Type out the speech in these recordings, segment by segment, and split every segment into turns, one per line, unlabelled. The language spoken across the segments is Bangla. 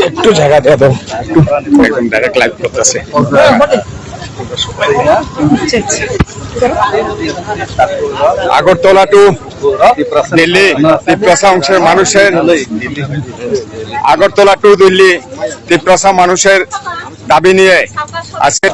একটু জায়গা দিয়ে দাও, একদম ডাইরেক্ট লাইভ করতেছে। আগরতলা টু দিল্লি তিপ্রাসা অংশের মানুষের, আগরতলা টু দিল্লি তিপ্রাসা মানুষের দাবি নিয়ে আজকে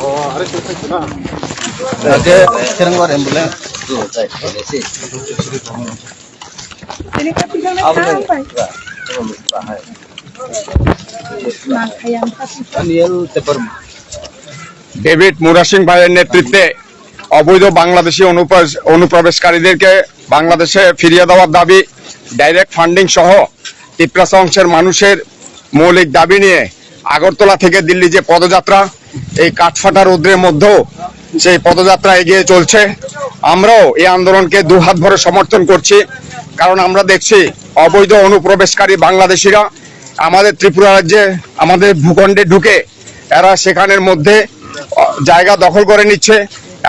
ডেভিড মুরা সিং ভাইয়ের নেতৃত্বে অবৈধ বাংলাদেশি অনুপ্রবেশকারীদেরকে বাংলাদেশে ফিরিয়ে দেওয়ার দাবি, ডাইরেক্ট ফান্ডিং সহ তিপ্রাসা অংশের মানুষের মৌলিক দাবি নিয়ে আগরতলা থেকে দিল্লি যে পদযাত্রা, এই কাঠফাটা রৌদ্রের মধ্যেও সেই পদযাত্রা এগিয়ে চলছে। আমরাও এই আন্দোলনকে দুহাত ভরে সমর্থন করছি, কারণ আমরা দেখছি অবৈধ অনুপ্রবেশকারী বাংলাদেশিরা আমাদের ত্রিপুরা রাজ্যে, আমাদের ভূখণ্ডে ঢুকে এরা সেখানের মধ্যে জায়গা দখল করে নিচ্ছে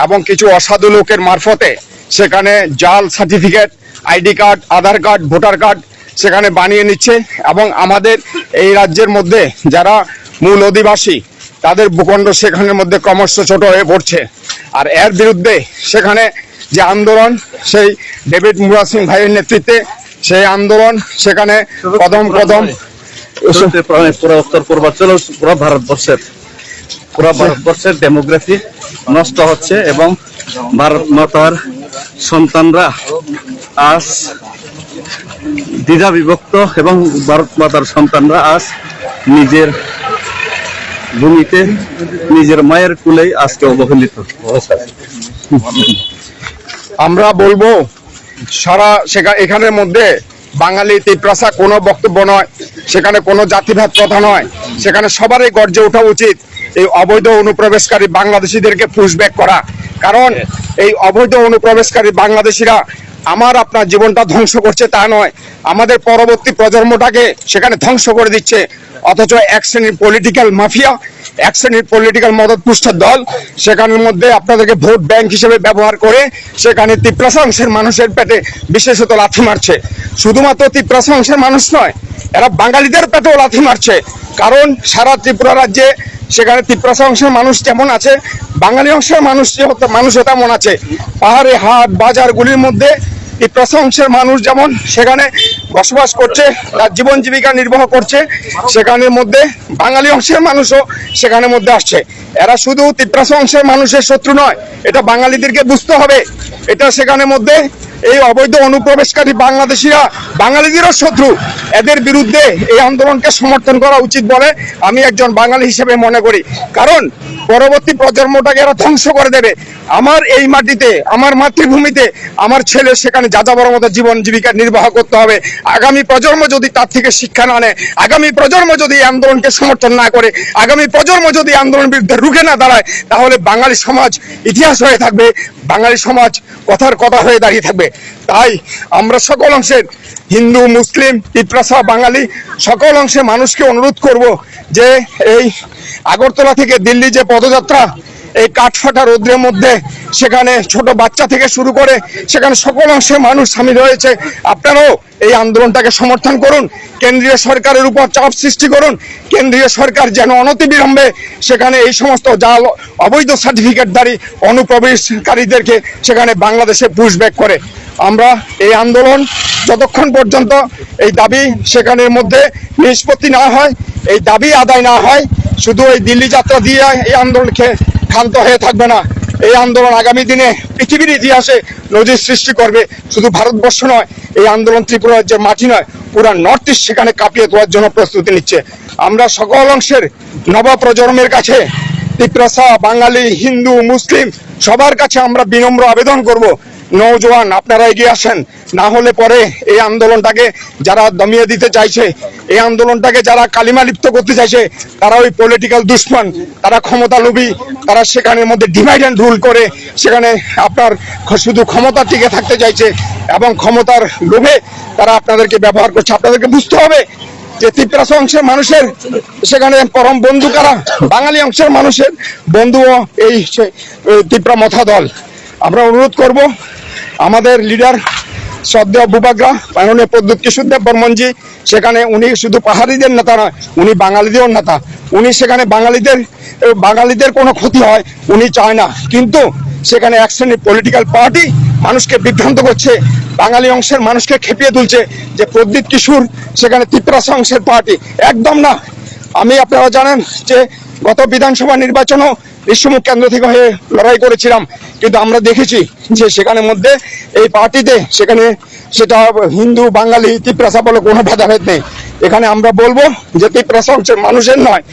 এবং কিছু অসাধু লোকের মারফতে সেখানে জাল সার্টিফিকেট, আইডি কার্ড, আধার কার্ড, ভোটার কার্ড সেখানে বানিয়ে নিচ্ছে এবং আমাদের এই রাজ্যের মধ্যে যারা মূল অধিবাসী তাদের ভূখণ্ড সেখানের মধ্যে ক্রমশ ছোট হয়ে পড়ছে। আর এর বিরুদ্ধে সেখানে যে আন্দোলন, সেই ডেভিড মুরা সিং ভাইয়ের নেতৃত্বে সেই আন্দোলন সেখানে কদম কদম
পুরো উত্তর পূর্বাঞ্চল, পুরো ভারতবর্ষের ডেমোগ্রাফি নষ্ট হচ্ছে এবং ভারত মাতার সন্তানরা আজ দ্বিধা বিভক্ত এবং ভারত মাতার সন্তানরা আজ নিজের ভূমিতে, নিজের মায়ের কুলেই আজকে অবহেলিত।
আমরা বলবো সারা এখানের মধ্যে বাঙালি তিপ্রাসা কোনো বক্তব্য নয়, সেখানে কোনো জাতিভেদ প্রথা নয়, সেখানে সবারই গর্জে ওঠা উচিত এই অবৈধ অনুপ্রবেশকারী বাংলাদেশিদেরকে পুশব্যাক করা। কারণ এই অবৈধ অনুপ্রবেশকারী বাংলাদেশিরা আমার আপনার জীবনটা ধ্বংস করছে তা নয়, আমাদের পরবর্তী প্রজন্মটাকে সেখানে ধ্বংস করে দিচ্ছে। অথচ এক শ্রেণীর পলিটিক্যাল মাফিয়া, এক শ্রেণীর পলিটিক্যাল মদতপুষ্ট দল সেখানের মধ্যে আপনাদেরকে ভোট ব্যাংক হিসেবে ব্যবহার করে সেখানে তিপ্রাসা অংশের মানুষের পেটে বিশেষত লাথি মারছে। শুধুমাত্র তিপ্রাসা অংশের মানুষ নয়, এরা বাঙালিদের পেটেও লাথি মারছে। কারণ সারা ত্রিপুরা রাজ্যে সেখানে তিপ্রাসা অংশের মানুষ যেমন আছে, বাঙালি অংশের মানুষও তেমন আছে। পাহাড়ে হাট বাজারগুলির মধ্যে তিপ্রাসা অংশের মানুষ যেমন সেখানে বসবাস করছে, তার জীবন জীবিকা নির্বাহ করছে, সেখানের মধ্যে বাঙালি অংশের মানুষও সেখানের মধ্যে আসছে। এরা শুধু তিপ্রাসা অংশের মানুষের শত্রু নয়, এটা বাঙালিদেরকে বুঝতে হবে। এটা সেখানের মধ্যে এই অবৈধ অনুপ্রবেশকারী বাংলাদেশিরা বাঙালিদেরও শত্রু। এদের বিরুদ্ধে এই আন্দোলনকে সমর্থন করা উচিত বলে আমি একজন বাঙালি হিসেবে মনে করি। কারণ পরবর্তী প্রজন্মটাকে এরা ধ্বংস করে দেবে। আমার এই মাটিতে, আমার মাতৃভূমিতে আমার ছেলে সেখানে যাযাবরের মতো জীবন জীবিকা নির্বাহ করতে হবে। আগামী প্রজন্ম যদি তার থেকে শিক্ষা না নেয়, আগামী প্রজন্ম যদি এই আন্দোলনকে সমর্থন না করে, আগামী প্রজন্ম যদি আন্দোলনের বিরুদ্ধে রুখে না দাঁড়ায়, তাহলে বাঙালি সমাজ ইতিহাস হয়ে থাকবে, বাঙালি সমাজ কথার কথা হয়ে দাঁড়িয়ে থাকবে। তাই আমরা সকল অংশের হিন্দু, মুসলিম, তিপ্রাসা, বাঙালি সকল অংশের মানুষকে অনুরোধ করব যে এই আগরতলা থেকে দিল্লি যে পদযাত্রা, এই কাঠফাটা রৌদ্রের মধ্যে সেখানে ছোট বাচ্চা থেকে শুরু করে সেখানে সকল অংশের মানুষ সামিল হয়েছে। আপনারাও এই আন্দোলনটাকে সমর্থন করুন, কেন্দ্রীয় সরকারের উপর চাপ সৃষ্টি করুন। কেন্দ্রীয় সরকার যেন অনতিবিলম্বে সেখানে এই সমস্ত জাল অবৈধ সার্টিফিকেটধারী অনুপ্রবেশকারীদেরকে সেখানে বাংলাদেশে পুশব্যাক করে। আমরা এই আন্দোলন যতক্ষণ পর্যন্ত এই দাবি সেখানের মধ্যে নিষ্পত্তি না হয়, এই দাবি আদায় না হয়, শুধু এই দিল্লি যাত্রা দিয়ে এই আন্দোলনকে ক্ষান্ত হয়ে থাকবে না। এই আন্দোলন আগামী দিনে পৃথিবীর ইতিহাসে নজির সৃষ্টি করবে। শুধু ভারতবর্ষ নয়, এই আন্দোলন ত্রিপুরা রাজ্যের মাটি নয়, পুরা নর্থ ইস্ট সেখানে কাঁপিয়ে তোলার জন্য প্রস্তুতি নিচ্ছে। আমরা সকল অংশের নব প্রজন্মের কাছে, তিপ্রাসা, বাঙালি, হিন্দু, মুসলিম সবার কাছে আমরা বিনম্র আবেদন করব, নওজোয়ান আপনারা এগিয়ে আসেন। না হলে পরে এই আন্দোলনটাকে যারা দমিয়ে দিতে চাইছে, এই আন্দোলনটাকে যারা কালিমা লিপ্ত করতে চাইছে, তারা ওই পলিটিক্যাল দুশ্মন, তারা ক্ষমতা লোভী, তারা সেখানের মধ্যে ডিভাইড অ্যান্ড রুল করে সেখানে আপনার শুধু ক্ষমতা টিকে থাকতে চাইছে এবং ক্ষমতার লোভে তারা আপনাদেরকে ব্যবহার করছে। আপনাদেরকে বুঝতে হবে যে তিপ্রাসা অংশের মানুষের সেখানে পরম বন্ধু কারা, বাঙালি অংশের মানুষের বন্ধুও এই তিপ্রা মথা দল। আমরা অনুরোধ করব আমাদের লিডার শ্রদ্ধেয় বুবাগ্রা মাননীয় প্রদ্যুৎ কিশোর দেব বর্মনজি সেখানে উনি শুধু পাহাড়িদের নেতা নয়, উনি বাঙালিদেরও নেতা। উনি সেখানে বাঙালিদের কোনো ক্ষতি হয় উনি চায় না, কিন্তু সেখানে এক শ্রেণীর পলিটিক্যাল পার্টি মানুষকে বিভ্রান্ত করছে, বাঙালি অংশের মানুষকে খেপিয়ে তুলছে যে প্রদ্যুৎ কিশোর সেখানে তিপ্রাসা অংশের পার্টি। একদম না। আপনারা জানেন যে গত বিধানসভা নির্বাচনও বিশ্বমুখ কেন্দ্র থেকে হয়ে লড়াই করেছিলাম, কিন্তু আমরা দেখেছি যে সেখানে মধ্যে এই পার্টিতে সেখানে সেটা হিন্দু বাঙালি তিপ্রাসা বলে কোনো ভেদাভেদ নেই। এখানে আমরা বলবো যে তিপ্রাসা অংশের মানুষের নয়,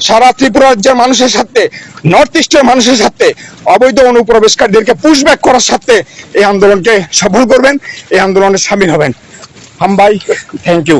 সারা ত্রিপুরা রাজ্যের মানুষের সাথে, নর্থ ইস্টের মানুষের সাথে অবৈধ অনুপ্রবেশকারীদেরকে পুশব্যাক করার সাথে এই আন্দোলনকে সফল করবেন, এই আন্দোলনে সামিল হবেন। হাম ভাই, থ্যাংক ইউ।